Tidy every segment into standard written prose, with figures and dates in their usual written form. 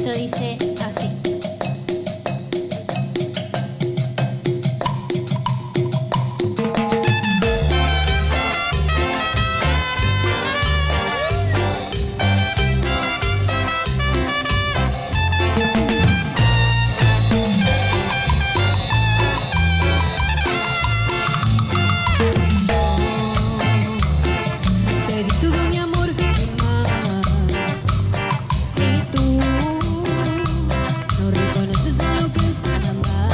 Esto dice así. Te di todo mi amor y más, y tú no reconoces lo que es amar.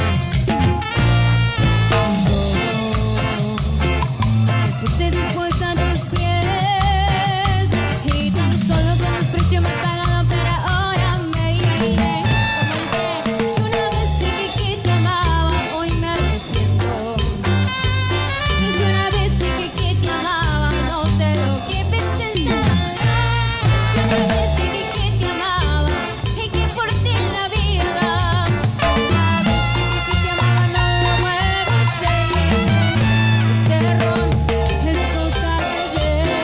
Me puse dispuesta a tus pies y tan solo con desprecio me has pagado, pero ahora me iré. Como dice, yo una vez dije que te amaba, hoy me arrepiento. Yo una vez dije que te amaba, no sé lo que pensé en nada. Yo una vez dije que te amaba y que por ti en la vida. Yo una vez dije que te amaba, no lo vuelvo a hacer. Ese error es cosa de ayer.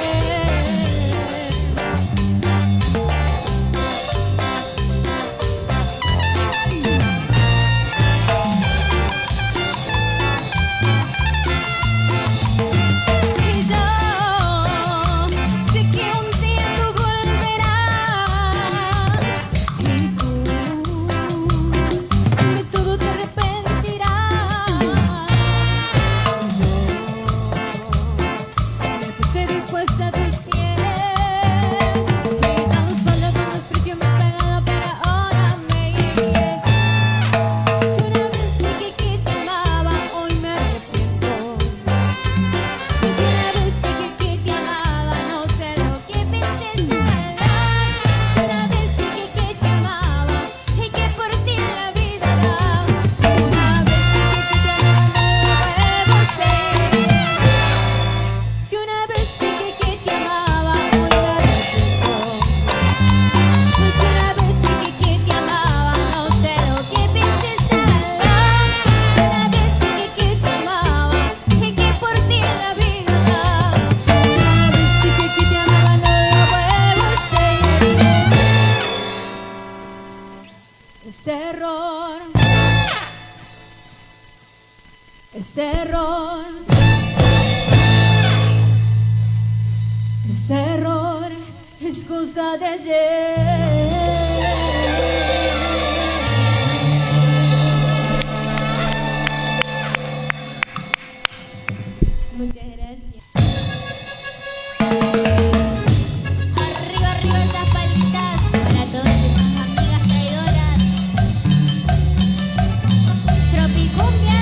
Y yo sé que un día tú volverás y tú de todo te arrepentirás. Me puse dispuesta a tus pies y tan solo con desprecio me has pagado, pero ahora me iré. Si una vez dije que te amaba, hoy me arrepiento. Y si una vez dije que te amaba, no sé lo que pensé en nada. Si una vez dije que te amaba y que por ti en la vida daba. Si una vez dije que te amaba, no lo vuelvo a hacer. Si una vez dije que te amaba, hoy me arrepiento. Pues si una vez dije que te amaba, no sé lo que pensé en nada. Si una vez dije que te amaba y que por ti en la vida daba. Si una vez dije que te amaba, no lo vuelvo a hacer. Ese error es cosa de ayer. Muchas gracias. Arriba, arriba esas palitas para todas esas amigas traidoras. Tropicumbia.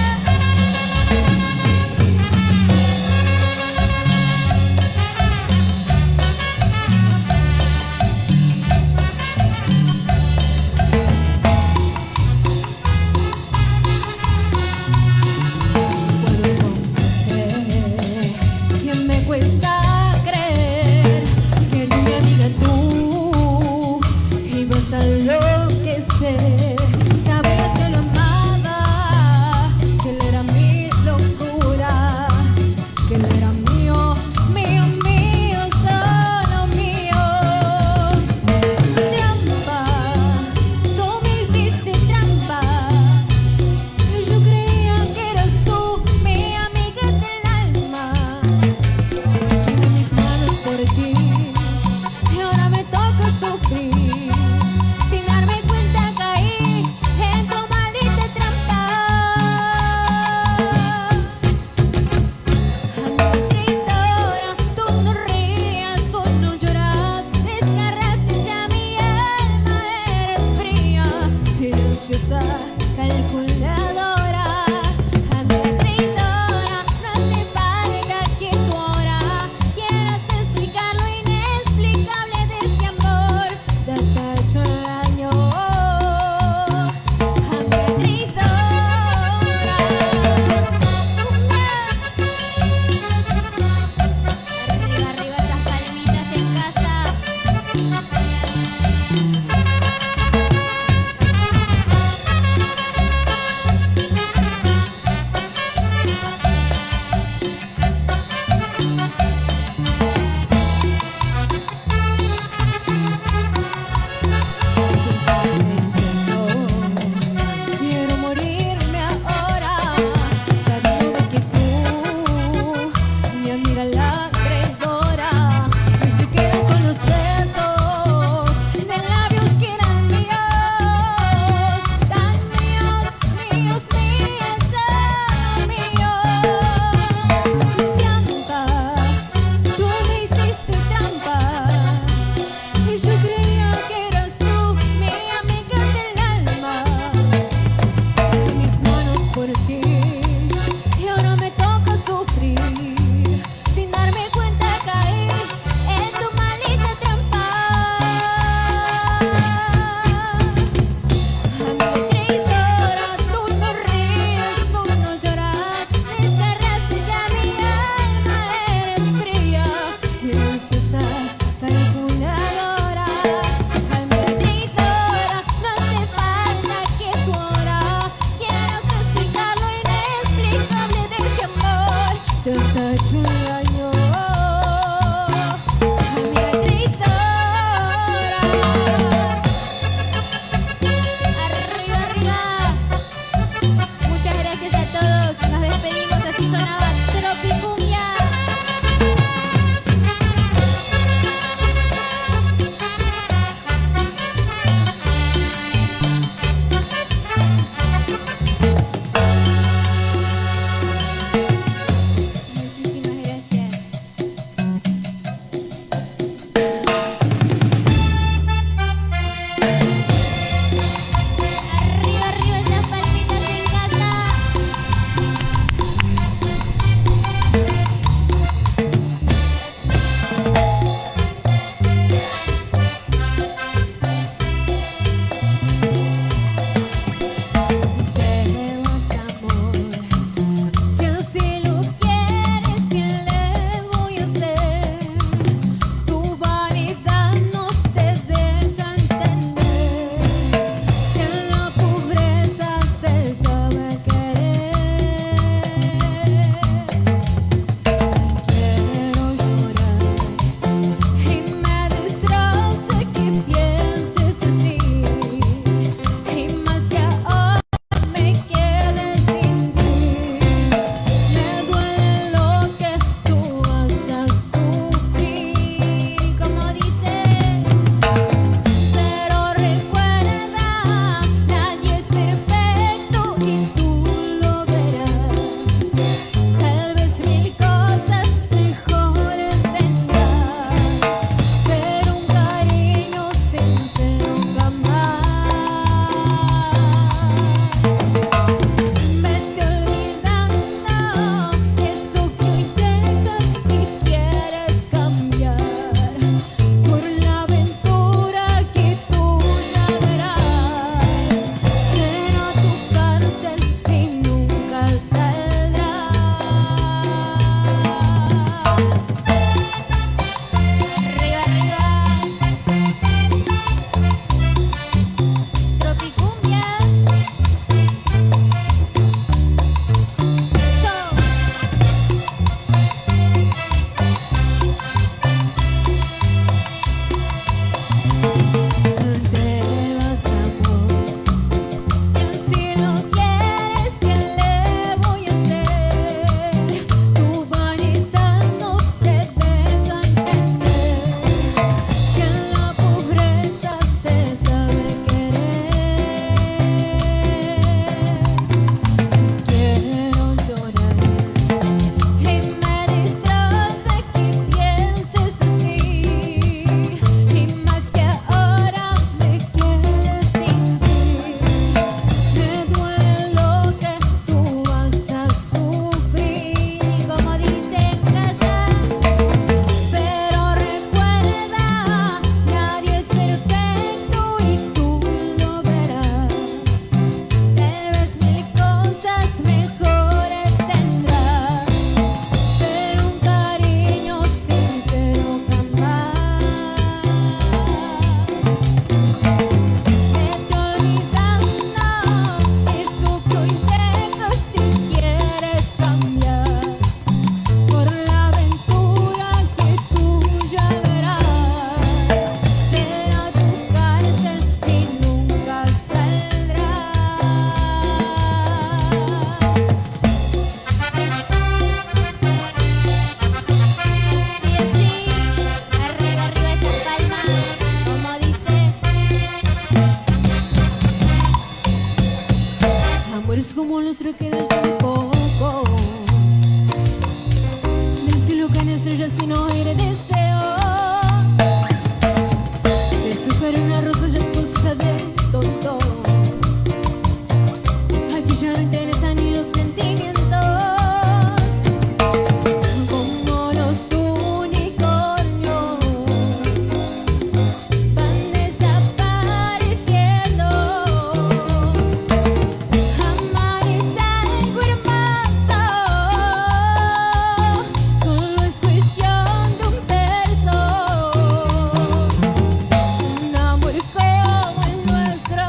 nuestro queda ya muy poco. Del cielo caen estrellas y no aire deseo. Deshojar una rosa ya es cosa de tonto. Aquí ya no interesan ni los sentimientos. Como los unicornios van desapareciendo. Amar es algo hermoso, solo es cuestión de un verso. Un amor como el nuestro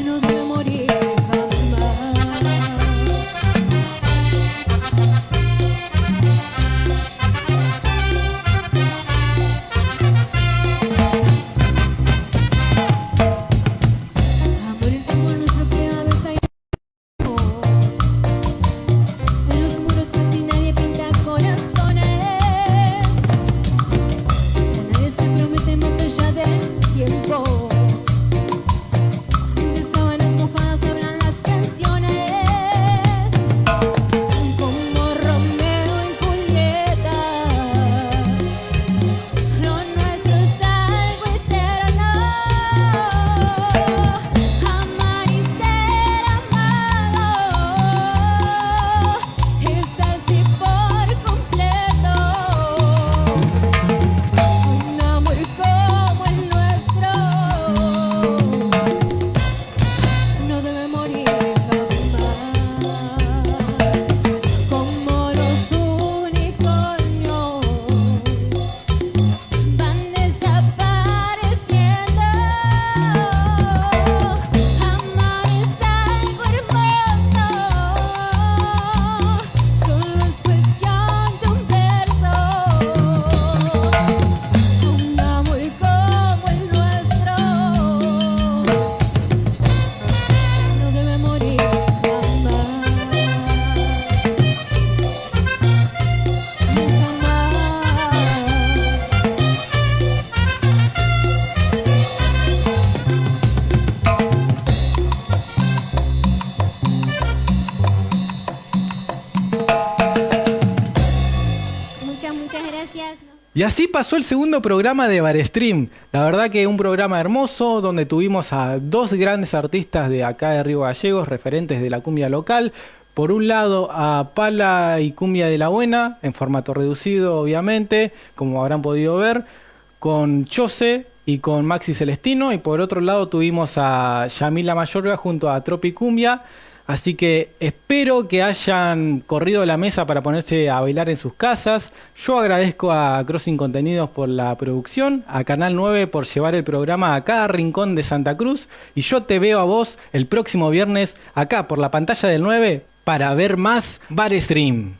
no debe morir jamás. Amor como el nuestro que a veces hay en los muros casi nadie pinta corazones. Ya nadie se promete más allá del tiempo. De sábanas mojadas hablan las canciones. Como Romeo y Julieta, lo nuestro es algo eterno. Amar y ser amado es así por completo. Un amor como el nuestro no debe morir jamás. Como los unicornios van desapareciendo. Amar es algo hermoso, solo es cuestión de un verso. Un amor como el nuestro no debe morir jamás. Muchas gracias. Y así pasó el segundo programa de Barestream. La verdad que un programa hermoso donde tuvimos a dos grandes artistas de acá de Río Gallegos, referentes de la cumbia local. Por un lado a Pala y Cumbia de la Buena, en formato reducido obviamente, como habrán podido ver, con Chose y con Maxi Celestino. Y por otro lado tuvimos a Yamila Mayorga junto a Tropi Cumbia. Así que espero que hayan corrido la mesa para ponerse a bailar en sus casas. Yo agradezco a Crossing Contenidos por la producción, a Canal 9 por llevar el programa a cada rincón de Santa Cruz. Y yo te veo a vos el próximo viernes acá por la pantalla del 9 para ver más Barestream.